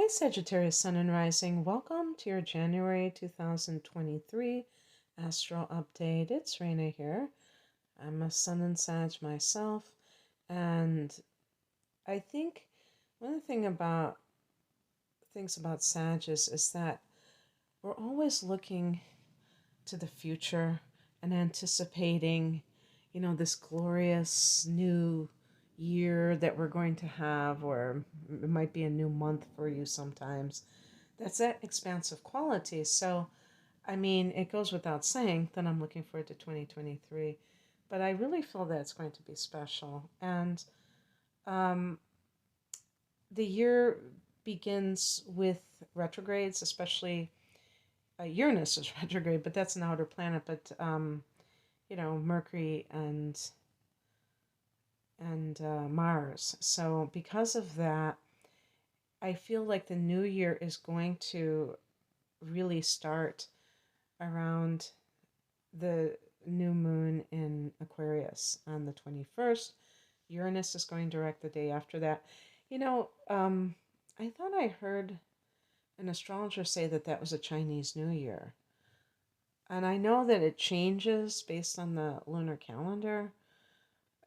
Sagittarius Sun and Rising. Welcome to your January 2023 Astro Update. It's Raina here. I'm a Sun and Sag myself, and I think one of the things about Sagittarius is that we're always looking to the future and anticipating, this glorious new year that we're going to have, or it might be a new month for you sometimes. That's that expansive quality. So, I mean, it goes without saying that I'm looking forward to 2023, but I really feel that it's going to be special. And um, the year begins with retrogrades, especially Uranus is retrograde, but that's an outer planet. But Mercury and Mars. So because of that, I feel like the new year is going to really start around the new moon in Aquarius on the 21st. Uranus is going direct the day after that. I thought I heard an astrologer say that that was a Chinese New Year. And I know that it changes based on the lunar calendar.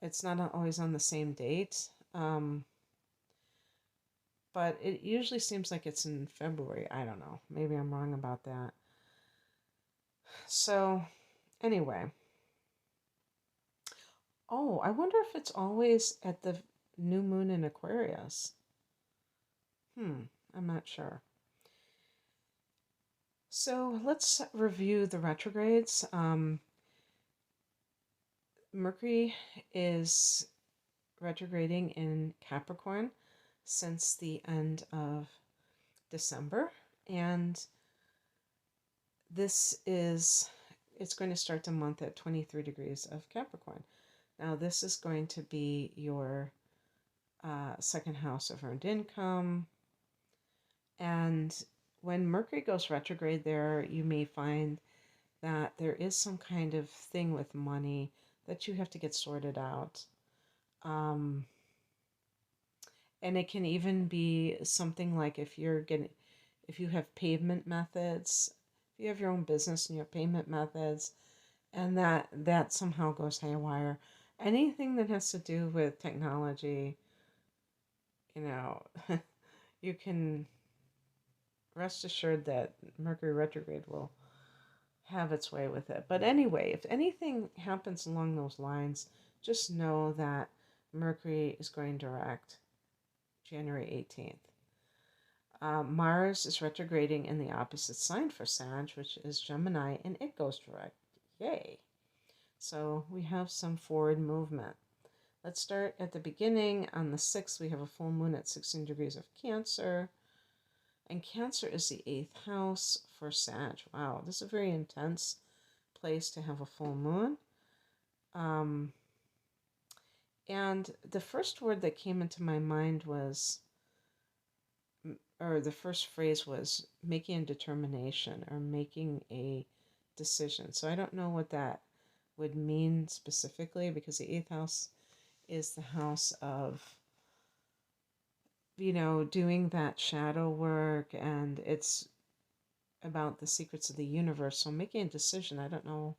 It's not always on the same date. But it usually seems like it's in February. I don't know. Maybe I'm wrong about that. So, anyway. Oh, I wonder if it's always at the new moon in Aquarius. I'm not sure. So, let's review the retrogrades. Mercury is retrograding in Capricorn since the end of December, and it's going to start the month at 23 degrees of Capricorn. Now, this is going to be your second house of earned income. And when Mercury goes retrograde there, you may find that there is some kind of thing with money that you have to get sorted out. And it can even be something like if you have payment methods, if you have your own business and you have payment methods, and that somehow goes haywire. Anything that has to do with technology, you can rest assured that Mercury retrograde will have its way with it. But anyway, if anything happens along those lines, just know that Mercury is going direct January 18th. Mars is retrograding in the opposite sign for Sag, which is Gemini, and it goes direct. Yay! So we have some forward movement. Let's start at the beginning. On the 6th, we have a full moon at 16 degrees of Cancer. And Cancer is the 8th house for Sag. Wow, this is a very intense place to have a full moon. And the first word that came into my mind was, or the first phrase was making a determination or making a decision. So I don't know what that would mean specifically, because the 8th house is the house of doing that shadow work, and it's about the secrets of the universe. So making a decision, I don't know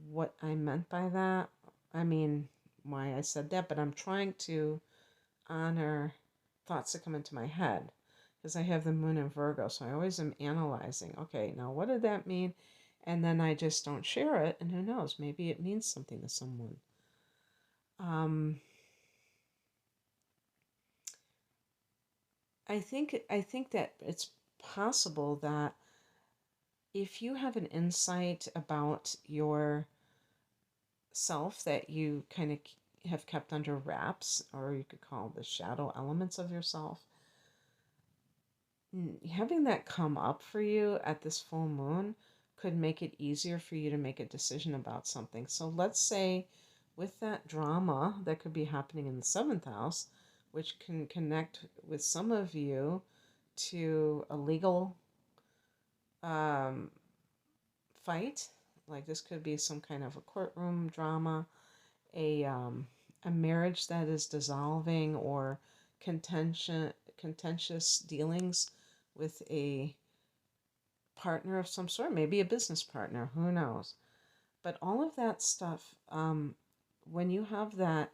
what I meant by that. I mean, why I said that, but I'm trying to honor thoughts that come into my head, because I have the moon in Virgo, so I always am analyzing, okay, now what did that mean? And then I just don't share it, and who knows, maybe it means something to someone. I think that it's possible that if you have an insight about your self that you kind of have kept under wraps, or you could call the shadow elements of yourself, having that come up for you at this full moon could make it easier for you to make a decision about something. So let's say with that drama that could be happening in the 7th house, which can connect with some of you to a legal fight. Like this could be some kind of a courtroom drama, a marriage that is dissolving, or contentious dealings with a partner of some sort, maybe a business partner, who knows. But all of that stuff, when you have that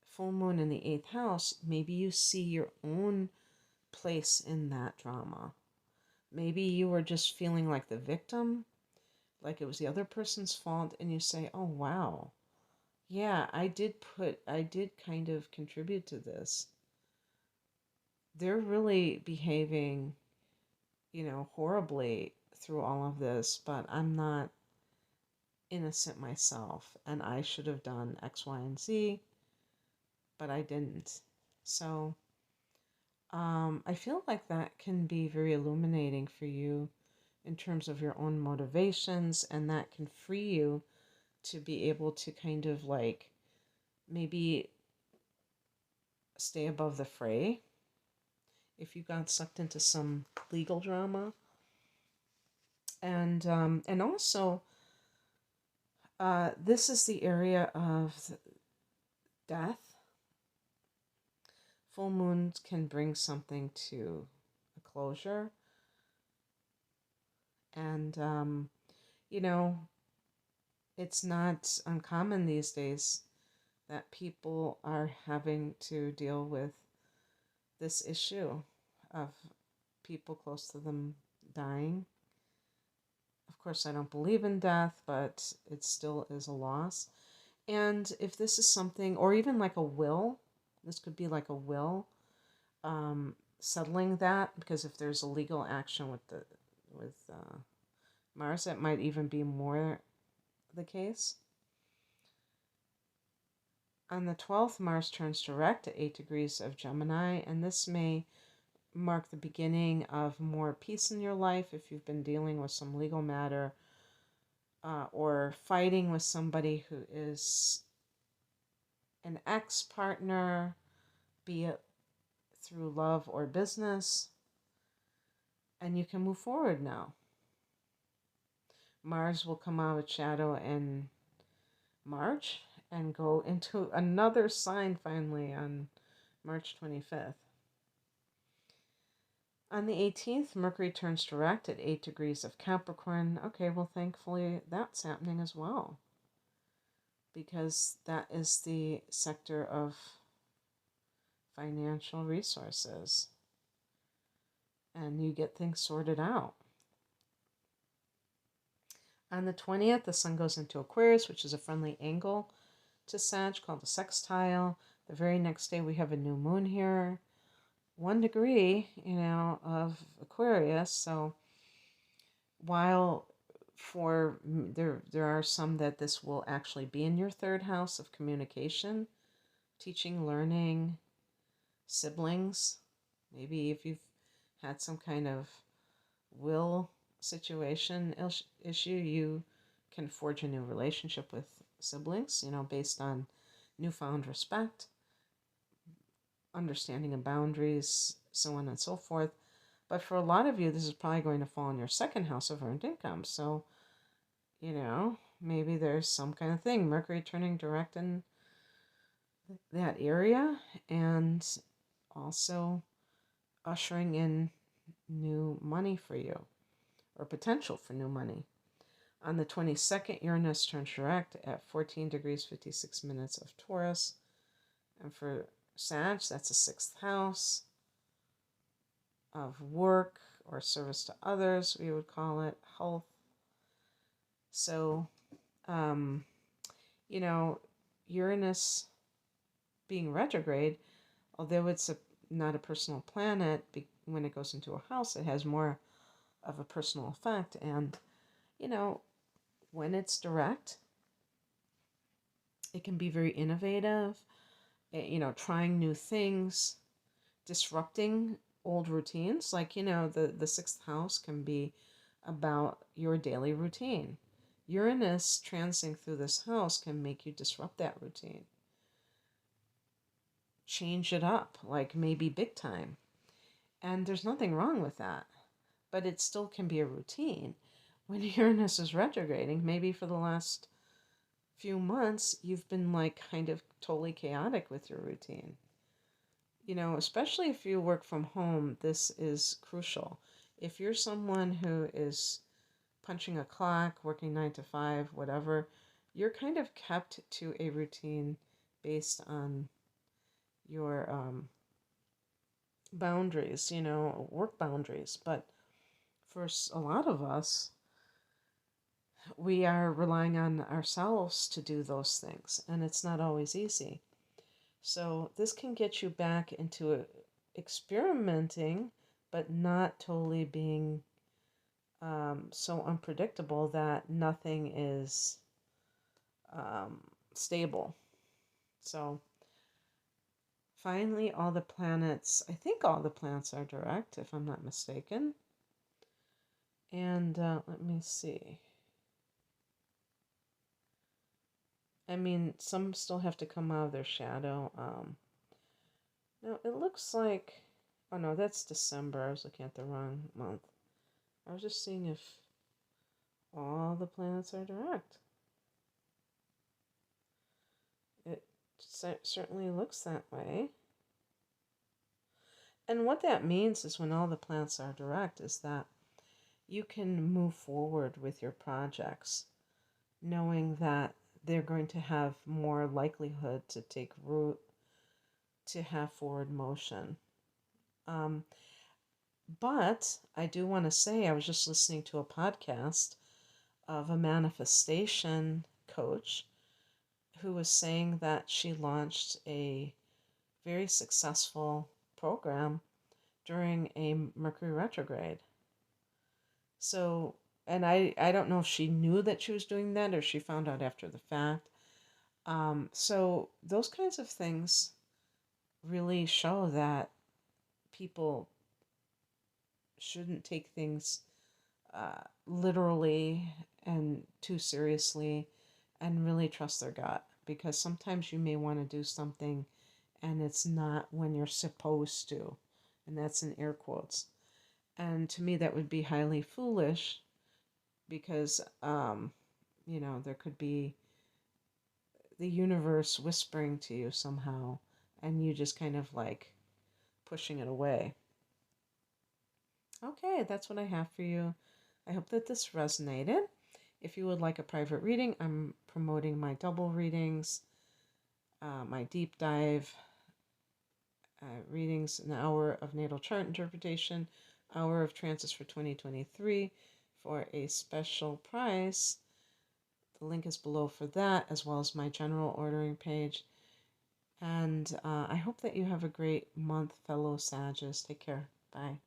full moon in the eighth house, maybe you see your own place in that drama. Maybe you were just feeling like the victim, like it was the other person's fault, and you say, oh, wow, yeah, I did kind of contribute to this. They're really behaving, horribly through all of this, but I'm not innocent myself, and I should have done X, Y, and Z, but I didn't. So, I feel like that can be very illuminating for you in terms of your own motivations, and that can free you to be able to kind of like maybe stay above the fray if you got sucked into some legal drama. And also, this is the area of death. Full moons can bring something to a closure. And, it's not uncommon these days that people are having to deal with this issue of people close to them dying. Of course, I don't believe in death, but it still is a loss. And if this is something, or even like a will, this could be like a will, settling that, because if there's a legal action with Mars, that might even be more the case. On the 12th, Mars turns direct at 8 degrees of Gemini, and this may mark the beginning of more peace in your life if you've been dealing with some legal matter or fighting with somebody who is an ex-partner, be it through love or business, and you can move forward now. Mars will come out of shadow in March and go into another sign finally on March 25th. On the 18th, Mercury turns direct at 8 degrees of Capricorn. Okay, well, thankfully that's happening as well, because that is the sector of financial resources, and you get things sorted out. On the 20th, the Sun goes into Aquarius, which is a friendly angle to Sag called a sextile. The very next day, we have a new moon here. 1 degree, of Aquarius. So while there are some that this will actually be in your third house of communication, teaching, learning, siblings, maybe if you've had some kind of will situation issue, you can forge a new relationship with siblings, based on newfound respect, understanding of boundaries, so on and so forth. But for a lot of you, this is probably going to fall in your second house of earned income. So, maybe there's some kind of thing. Mercury turning direct in that area, and also ushering in new money for you, or potential for new money. On the 22nd, Uranus turns direct at 14 degrees 56 minutes of Taurus. And for Sag, that's a 6th house of work or service to others, we would call it, health. So, Uranus being retrograde, although it's not a personal planet, when it goes into a house, it has more of a personal effect. And, when it's direct, it can be very innovative, trying new things, disrupting old routines. Like, the 6th house can be about your daily routine. Uranus transing through this house can make you disrupt that routine. Change it up, like maybe big time. And there's nothing wrong with that. But it still can be a routine. When Uranus is retrograding, maybe for the last few months, you've been like kind of totally chaotic with your routine. especially if you work from home, this is crucial. If you're someone who is punching a clock, working 9 to 5, whatever, you're kind of kept to a routine based on your boundaries, work boundaries. But for a lot of us, we are relying on ourselves to do those things, and it's not always easy. So this can get you back into experimenting, but not totally being so unpredictable that nothing is um, stable. So finally, I think all the planets are direct, if I'm not mistaken. And let me see. I mean, some still have to come out of their shadow. No, it looks like. Oh no, that's December. I was looking at the wrong month. I was just seeing if all the planets are direct. It certainly looks that way. And what that means is when all the planets are direct is that you can move forward with your projects knowing that they're going to have more likelihood to take root, to have forward motion. Um, but I do want to say, I was just listening to a podcast of a manifestation coach who was saying that she launched a very successful program during a Mercury retrograde. So, and I don't know if she knew that she was doing that or she found out after the fact. So those kinds of things really show that people shouldn't take things literally and too seriously and really trust their gut, because sometimes you may want to do something and it's not when you're supposed to, and that's in air quotes. And to me, that would be highly foolish because, there could be the universe whispering to you somehow and you just kind of like pushing it away. Okay, that's what I have for you. I hope that this resonated. If you would like a private reading, I'm promoting my double readings, my deep dive readings, an hour of natal chart interpretation, hour of transits for 2023 for a special price. The link is below for that, as well as my general ordering page. And I hope that you have a great month, fellow Sagittarius. Take care. Bye.